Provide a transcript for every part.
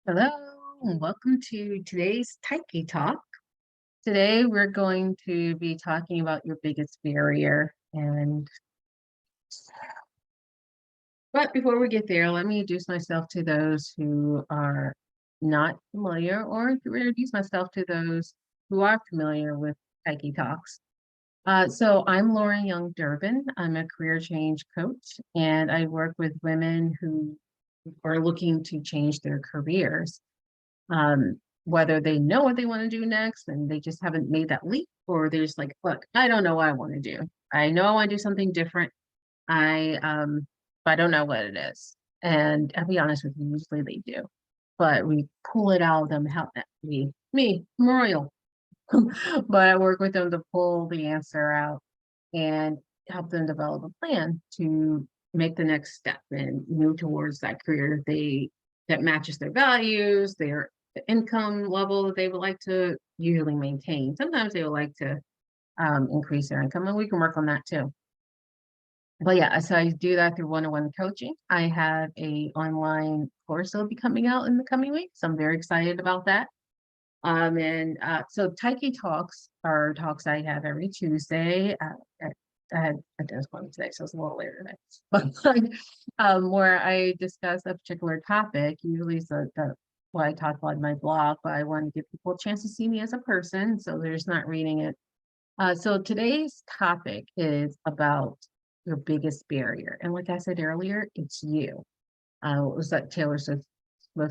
Hello, and welcome to today's Taiki Talk. Today, we're going to be talking about your biggest barrier. But before we get there, let me introduce myself to those who are not familiar, or to introduce myself to those who are familiar with Taiki Talks. So I'm Lauren Young Durbin. I'm a career change coach, and I work with women who are looking to change their careers, whether they know what they want to do next and they just haven't made that leap, or they're just like, look, I don't know what I want to do. I know I want to do something different. But I don't know what it is. And I'll be honest with you, usually they do. But we pull it out of them, help me, Memorial. But I work with them to pull the answer out and help them develop a plan to make the next step and move towards that career that matches their values, their the income level that they would like to usually maintain. Sometimes they would like to increase their income, and we can work on that too. But yeah, so I do that through one-on-one coaching. I have a online course that'll be coming out in the coming weeks. I'm very excited about that. So Taiki Talks are talks I have every Tuesday. I had a dentist appointment today, so it's a little later today. Where I discuss a particular topic. Usually, it's what I talk about in my blog, but I want to give people a chance to see me as a person, so they're just not reading it. So today's topic is about your biggest barrier, and like I said earlier, it's you. What was that Taylor Swift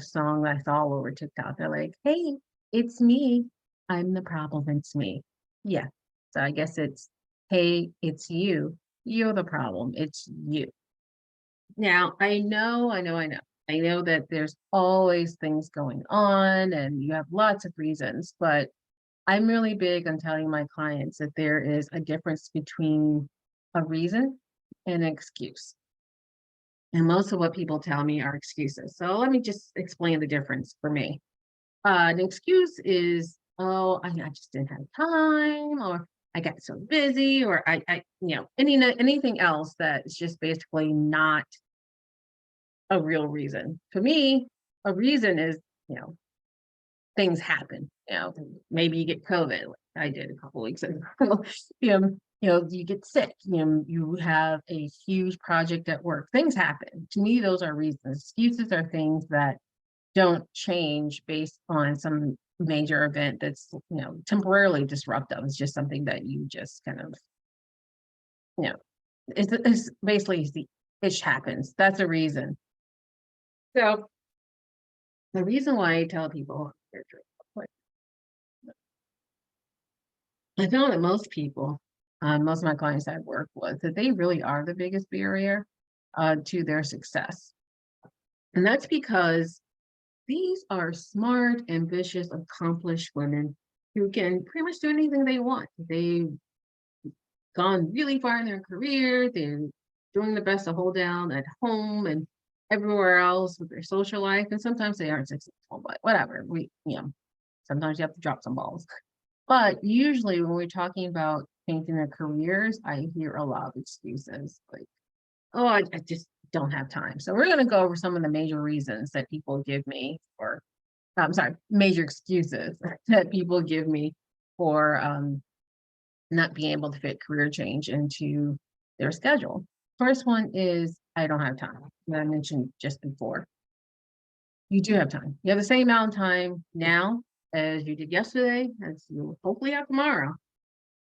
song I saw all over TikTok? They're like, "Hey, it's me. I'm the problem. It's me." Yeah. So I guess it's, "Hey, it's you. You're the problem. It's you." Now, I know that there's always things going on and you have lots of reasons, but I'm really big on telling my clients that there is a difference between a reason and an excuse. And most of what people tell me are excuses. So let me just explain the difference for me. An excuse is, oh, I just didn't have time, or I got so busy, or anything else that is just basically not a real reason. For me, a reason is, you know, things happen. Maybe you get COVID, like I did a couple weeks ago. You get sick. You have a huge project at work. Things happen. To me, those are reasons. Excuses are things that don't change based on some major event that's temporarily disruptive. It's just something that you just kind of you know it's basically it happens. That's a reason. So the reason why I tell people, I found that most people, most of my clients I work with, that they really are the biggest barrier to their success. And that's because these are smart, ambitious, accomplished women who can pretty much do anything they want. They've gone really far in their career. They're doing the best to hold down at home and everywhere else with their social life. And sometimes they aren't successful, but whatever. Sometimes you have to drop some balls. But usually when we're talking about changing their careers, I hear a lot of excuses like, oh, I just don't have time. So we're going to go over some of the major reasons that people give me, or I'm sorry, major excuses that people give me for not being able to fit career change into their schedule. First one is, I don't have time, that I mentioned just before. You do have time. You have the same amount of time now as you did yesterday, as you hopefully have tomorrow.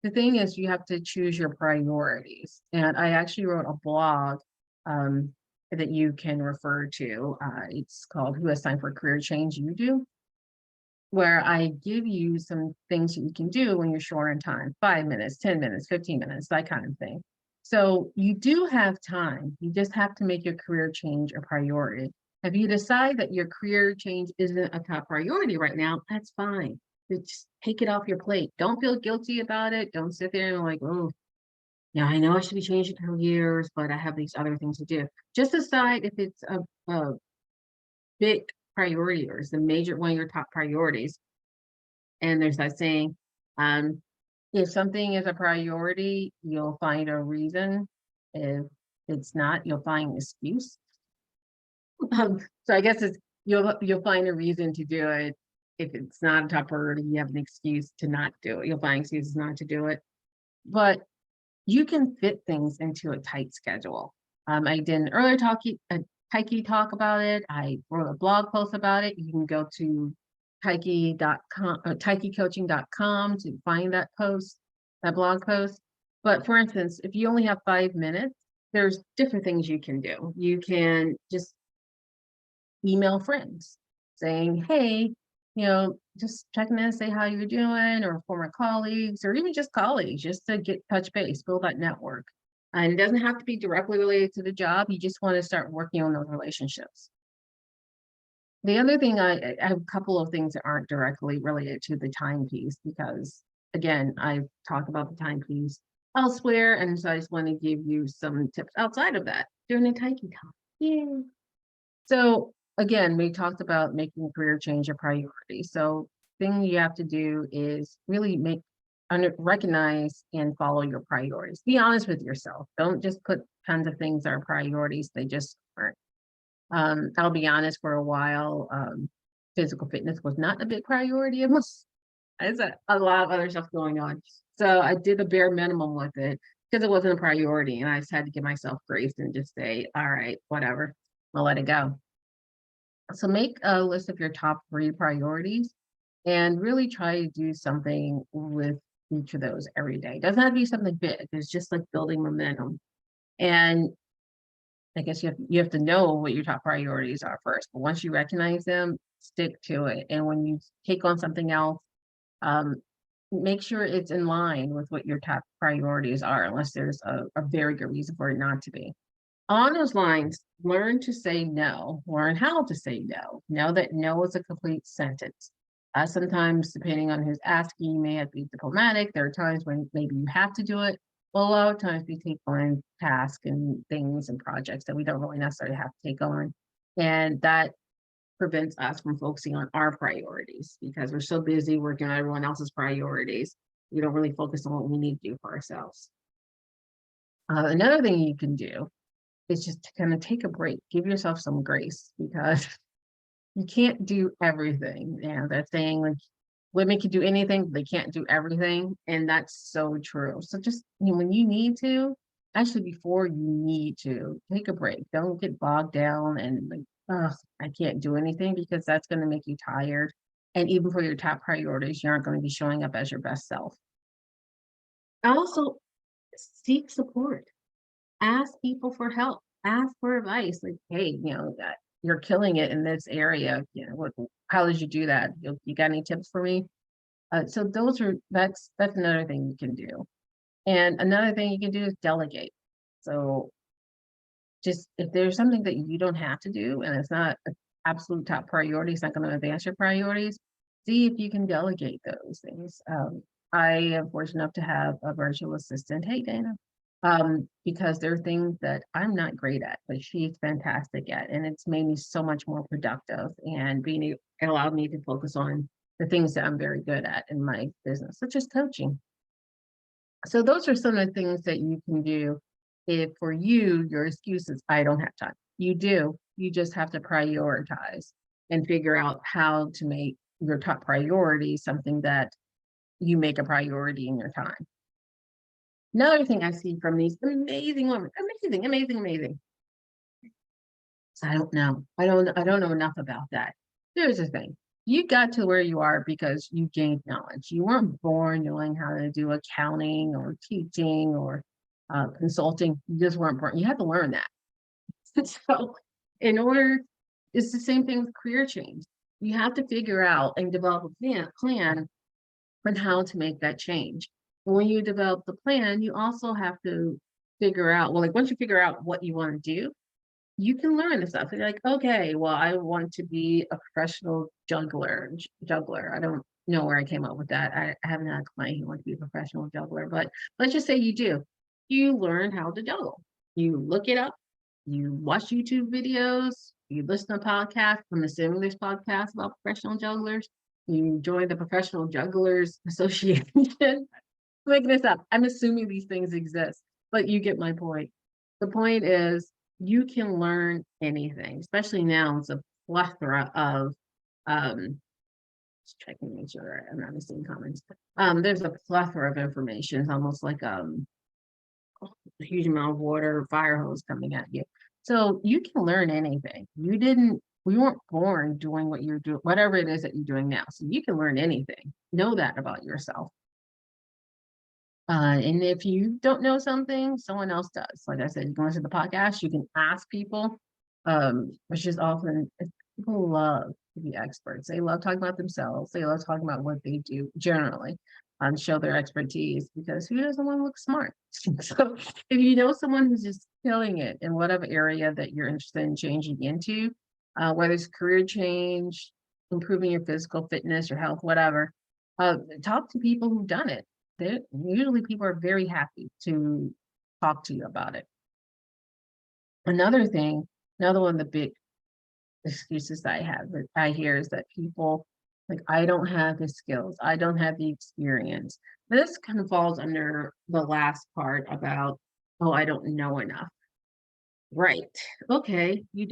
The thing is, you have to choose your priorities. And I actually wrote a blog that you can refer to. It's called Who Has Time for Career Change? You Do, where I give you some things that you can do when you're short on time, 5 minutes, 10 minutes, 15 minutes, that kind of thing. So you do have time. You just have to make your career change a priority. If you decide that your career change isn't a top priority right now, that's fine. Just take it off your plate. Don't feel guilty about it. Don't sit there and like, oh, yeah, I know I should be changing careers, but I have these other things to do. Just decide if it's a big priority or is the major one of your top priorities. And there's that saying, um, if something is a priority, you'll find a reason. If it's not, you'll find an excuse. So I guess it's you'll find a reason to do it. If it's not a top priority, you have an excuse to not do it. You'll find excuses not to do it. But you can fit things into a tight schedule. I did an earlier a Taiki talk about it. I wrote a blog post about it. You can go to taiki.com or taikicoaching.com to find that post, that blog post. But for instance, if you only have 5 minutes, there's different things you can do. You can just email friends saying, hey, just checking in, say how you're doing, or former colleagues, or even just colleagues, just to get touch base, build that network. And it doesn't have to be directly related to the job. You just want to start working on those relationships. The other thing, I have a couple of things that aren't directly related to the time piece, because again, I've talked about the time piece elsewhere. And so I just want to give you some tips outside of that during the Taiki talk. Yeah. So again, we talked about making career change a priority. So thing you have to do is really recognize and follow your priorities. Be honest with yourself. Don't just put tons of things that are priorities. They just aren't. I'll be honest, for a while, physical fitness was not a big priority of mine. There's a lot of other stuff going on. So I did the bare minimum with it because it wasn't a priority. And I just had to give myself grace and just say, all right, whatever, I'll let it go. So make a list of your top 3 priorities and really try to do something with each of those every day. It doesn't have to be something big. It's just like building momentum. And I guess you have to know what your top priorities are first, but once you recognize them, stick to it. And when you take on something else, um, make sure it's in line with what your top priorities are, unless there's a very good reason for it not to be. On those lines, learn to say no, learn how to say no. Know that no is a complete sentence. Sometimes, depending on who's asking, you may have to be diplomatic. There are times when maybe you have to do it. Well, a lot of times we take on tasks and things and projects that we don't really necessarily have to take on. And that prevents us from focusing on our priorities because we're so busy working on everyone else's priorities. We don't really focus on what we need to do for ourselves. Another thing you can do is just to kind of take a break, give yourself some grace, because you can't do everything. They're saying like women can do anything, but they can't do everything. And that's so true. So just when you need to, actually before you need to, take a break. Don't get bogged down and like, oh, I can't do anything, because that's going to make you tired. And even for your top priorities, you aren't going to be showing up as your best self. Also, seek support. Ask people for help. Ask for advice. Like, hey, that you're killing it in this area. How did you do that? You got any tips for me? So that's another thing you can do. And another thing you can do is delegate. So just if there's something that you don't have to do and it's not an absolute top priority, it's not going to advance your priorities, see if you can delegate those things. I am fortunate enough to have a virtual assistant. Hey, Dana. Because there are things that I'm not great at, but she's fantastic at, and it's made me so much more productive, and it allowed me to focus on the things that I'm very good at in my business, such as coaching. So those are some of the things that you can do. If for you, your excuse is, I don't have time. You do. You just have to prioritize and figure out how to make your top priority something that you make a priority in your time. Another thing I see from these amazing women, amazing. So I don't know. I don't know enough about that. Here's the thing. You got to where you are because you gained knowledge. You weren't born knowing how to do accounting or teaching or consulting. You just weren't born. You had to learn that. So it's the same thing with career change. You have to figure out and develop a plan on how to make that change. When you develop the plan, you also have to figure out, well, like once you figure out what you want to do, you can learn the stuff. You're like, okay, well, I want to be a professional juggler. I don't know where I came up with that. I haven't had a client who wants to be a professional juggler, but let's just say you do. You learn how to juggle. You look it up. You watch YouTube videos. You listen to podcasts. I'm assuming there's podcasts about professional jugglers. You join the Professional Jugglers Association. Making this up. I'm assuming these things exist, but you get my point. The point is you can learn anything, especially now. It's a plethora of, just checking to make sure I'm not missing comments. There's a plethora of information. It's almost like, a huge amount of water, fire hose coming at you. So you can learn anything. We weren't born doing what you're doing, whatever it is that you're doing now. So you can learn anything. Know that about yourself. And if you don't know something, someone else does. Like I said, you can listen to the podcast, you can ask people, which is often people love to be experts. They love talking about themselves. They love talking about what they do generally, show their expertise because who doesn't want to look smart? So if you know someone who's just killing it in whatever area that you're interested in changing into, whether it's career change, improving your physical fitness, your health, whatever, talk to people who've done it. Usually people are very happy to talk to you about it. Another thing, another one of the big excuses that I hear is that people like, I don't have the skills, I don't have the experience. This kind of falls under the last part about, oh, I don't know enough. Right. Okay. You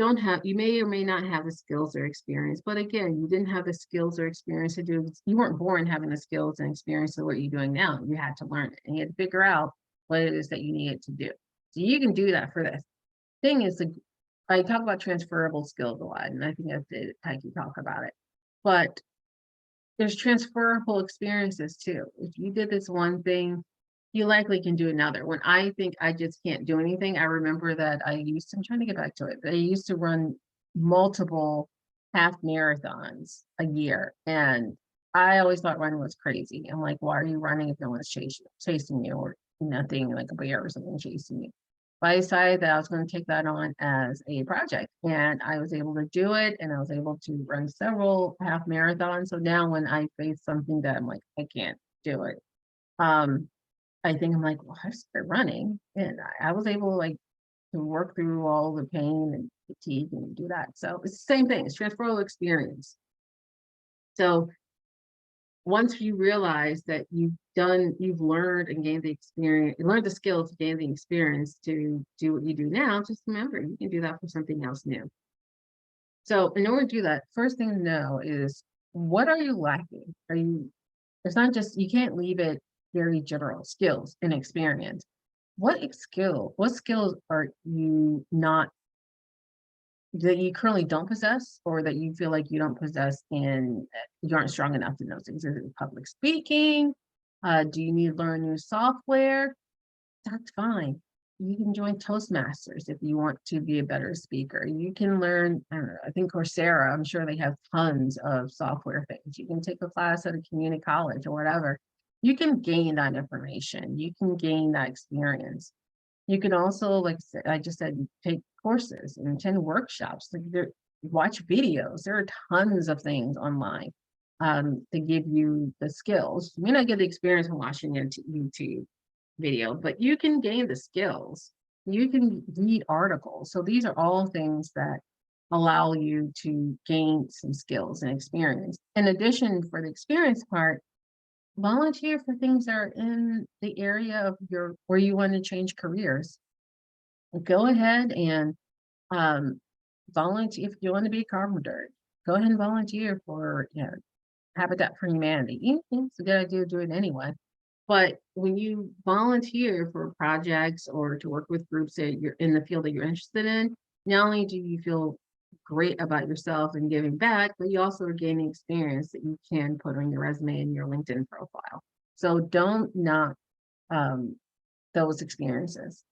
may or may not have the skills or experience, but again, you didn't have the skills or experience to do, you weren't born having the skills and experience of what you're doing now. You had to learn it and you had to figure out what it is that you needed to do. So you can do that for this. Thing is, I talk about transferable skills a lot, and I think I've did Taiki talk about it. But there's transferable experiences too. If you did this one thing, you likely can do another. When I think I just can't do anything, I remember that I'm trying to get back to it, but I used to run multiple half marathons a year. And I always thought running was crazy. I'm like, why are you running if no one's chasing you or nothing like a bear or something chasing you? But I decided that I was going to take that on as a project and I was able to do it and I was able to run several half marathons. So now when I face something that I'm like, I can't do it. Um, I think I'm like, well, I started running and I was able like to work through all the pain and fatigue and do that. So it's the same thing, it's transferable experience. So once you realize that you've learned and gained the experience, you learned the skills to gain the experience to do what you do now, just remember you can do that for something else new. So in order to do that, first thing to know is what are you lacking? It's not just, you can't leave it very general, skills and experience. What skills are you not that you currently don't possess or that you feel like you don't possess and you aren't strong enough in those things? Is it public speaking? Do you need to learn new software? That's fine. You can join Toastmasters if you want to be a better speaker. You can learn, I don't know, I think Coursera, I'm sure they have tons of software things. You can take a class at a community college or whatever. You can gain that information. You can gain that experience. You can also, like I just said, take courses and attend workshops. Watch videos. There are tons of things online to give you the skills. You may not get the experience from watching YouTube video, but you can gain the skills. You can read articles. So these are all things that allow you to gain some skills and experience. In addition, for the experience part, volunteer for things that are in the area of where you want to change careers. Go ahead and volunteer if you want to be a carpenter. Go ahead and volunteer for Habitat for Humanity. Even if it's a good idea to do it anyway. But when you volunteer for projects or to work with groups that you're in the field that you're interested in, not only do you feel great about yourself and giving back, but you also are gaining experience that you can put on your resume and your LinkedIn profile. So don't knock those experiences.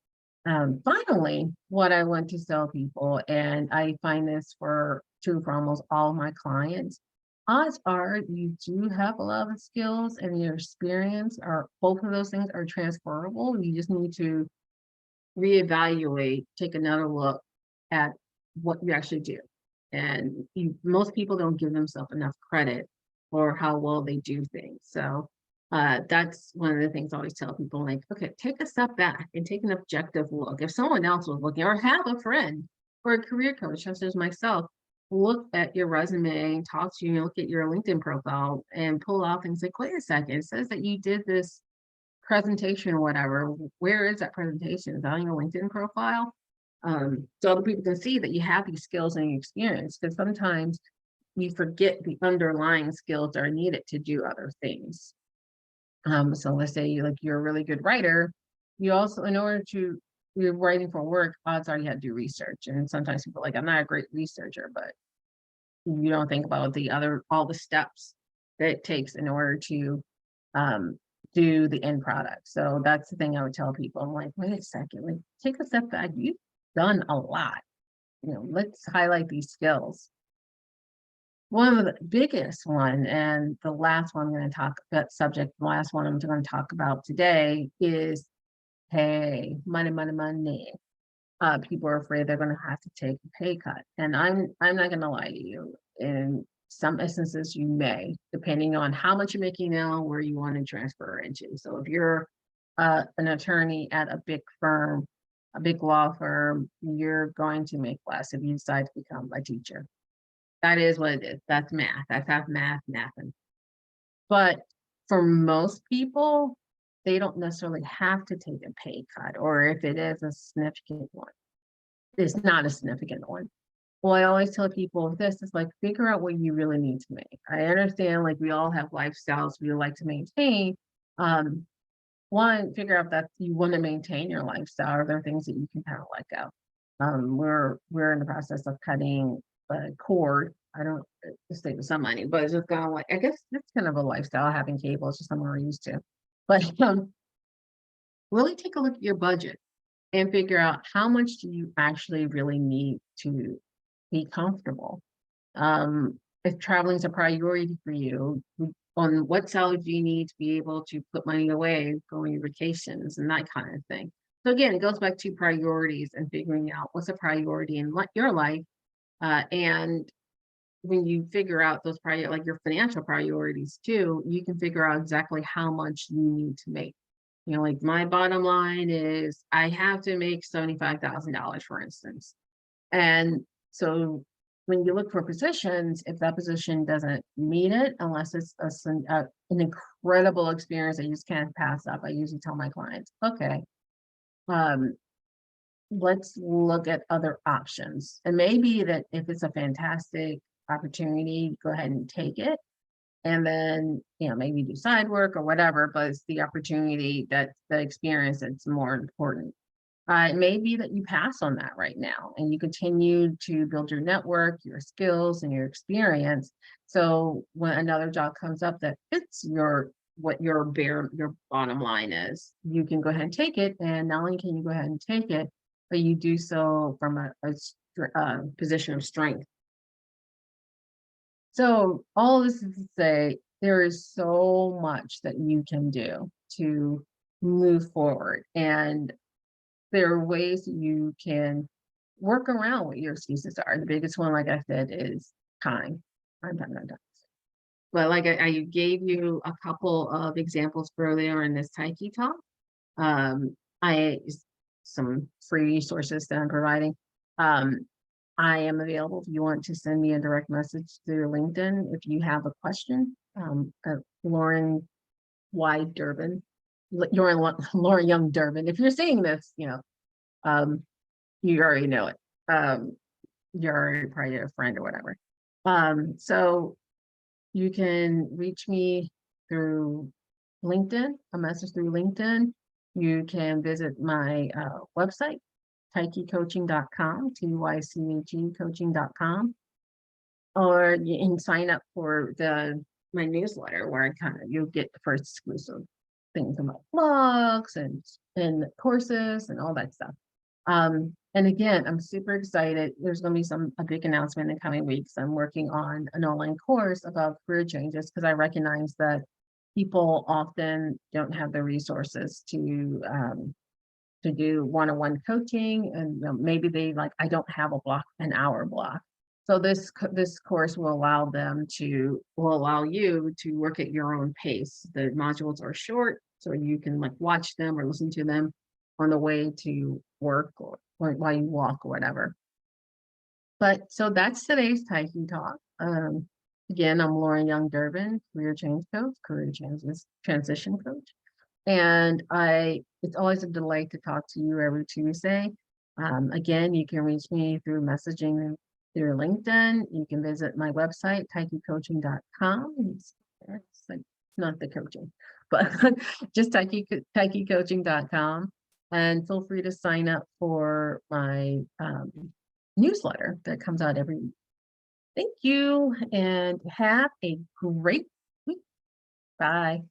Finally, what I want to tell people, and I find this true for almost all my clients, odds are you do have a lot of skills and your experience are both of those things are transferable. You just need to reevaluate, take another look at what you actually do. And most people don't give themselves enough credit for how well they do things. So that's one of the things I always tell people, like, okay, take a step back and take an objective look. If someone else was looking or have a friend or a career coach, such as myself, look at your resume, talk to you, look at your LinkedIn profile and pull out things like, wait a second, it says that you did this presentation or whatever. Where is that presentation? Is that on your LinkedIn profile? So other people can see that you have these skills and experience, because sometimes we forget the underlying skills that are needed to do other things. So let's say you're a really good writer, you also, in order to, you're writing for work, odds are you had to do research. And sometimes people are like, I'm not a great researcher, but you don't think about all the steps that it takes in order to um, do the end product. So that's the thing I would tell people. I'm like, wait a second, like take a step back. You've done a lot. Let's highlight these skills. One of the biggest one, and the last one I'm going to talk about subject, the last one I'm going to talk about today is pay, money, money, money. People are afraid they're going to have to take a pay cut, and I'm not going to lie to you. In some instances, you may, depending on how much you're making now, where you want to transfer into. So if you're an attorney at a big firm, a big law firm, you're going to make less if you decide to become a teacher. That is what it is. That's math. That's how math. But for most people, they don't necessarily have to take a pay cut, or if it is a significant one, it's not a significant one. Well, I always tell people this is like, figure out what you really need to make. I understand, like, we all have lifestyles we like to maintain. Um, One, figure out that you want to maintain your lifestyle, or there are things that you can kind of let go. We're in the process of cutting the cord. I don't save some money, but it's just kind of like, I guess it's kind of a lifestyle having cable. It's just something we're used to. But really take a look at your budget and figure out how much do you actually really need to be comfortable. If traveling is a priority for you, on what salary do you need to be able to put money away, go on your vacations and that kind of thing. So again, it goes back to priorities and figuring out what's a priority in your life. And when you figure out those like your financial priorities too, you can figure out exactly how much you need to make. Like my bottom line is I have to make $75,000, for instance. And so when you look for positions, if that position doesn't meet it, unless it's an incredible experience that you just can't pass up, I usually tell my clients, okay, um, let's look at other options. And maybe that if it's a fantastic opportunity, go ahead and take it. And then, maybe do side work or whatever, but it's the opportunity, that the experience that's more important. It may be that you pass on that right now and you continue to build your network, your skills, and your experience. So when another job comes up that fits what your bottom line is, you can go ahead and take it. And not only can you go ahead and take it, but you do so from a position of strength. So all this is to say, there is so much that you can do to move forward. And there are ways that you can work around what your excuses are. The biggest one, like I said, is time. Time. But like I gave you a couple of examples earlier in this Taiki talk. I some free resources that I'm providing. Um, I am available if you want to send me a direct message through LinkedIn if you have a question. Lauren Y. Durbin, Lauren Young Durbin. If you're seeing this, um, you already know it. You're already probably a friend or whatever. So you can reach me through LinkedIn, a message through LinkedIn. You can visit my website, tychecoaching.com, TYCHE coaching.com, or you can sign up for my newsletter where you'll get the first exclusive things about blogs and courses and all that stuff. And again, I'm super excited. There's going to be a big announcement in the coming weeks. I'm working on an online course about career changes because I recognize that people often don't have the resources to do one-on-one coaching, and maybe they I don't have an hour block. So this course will allow you to work at your own pace. The modules are short, so you can watch them or listen to them on the way to work or while you walk or whatever. But so that's today's Taiki Talk. Again, I'm Lauren Young Durbin, career change coach, transition coach. And it's always a delight to talk to you every Tuesday. Again, you can reach me through messaging through LinkedIn. You can visit my website, taikicoaching.com. It's like not the coaching, but just taikicoaching.com. And feel free to sign up for my newsletter that comes out every week. Thank you and have a great week. Bye.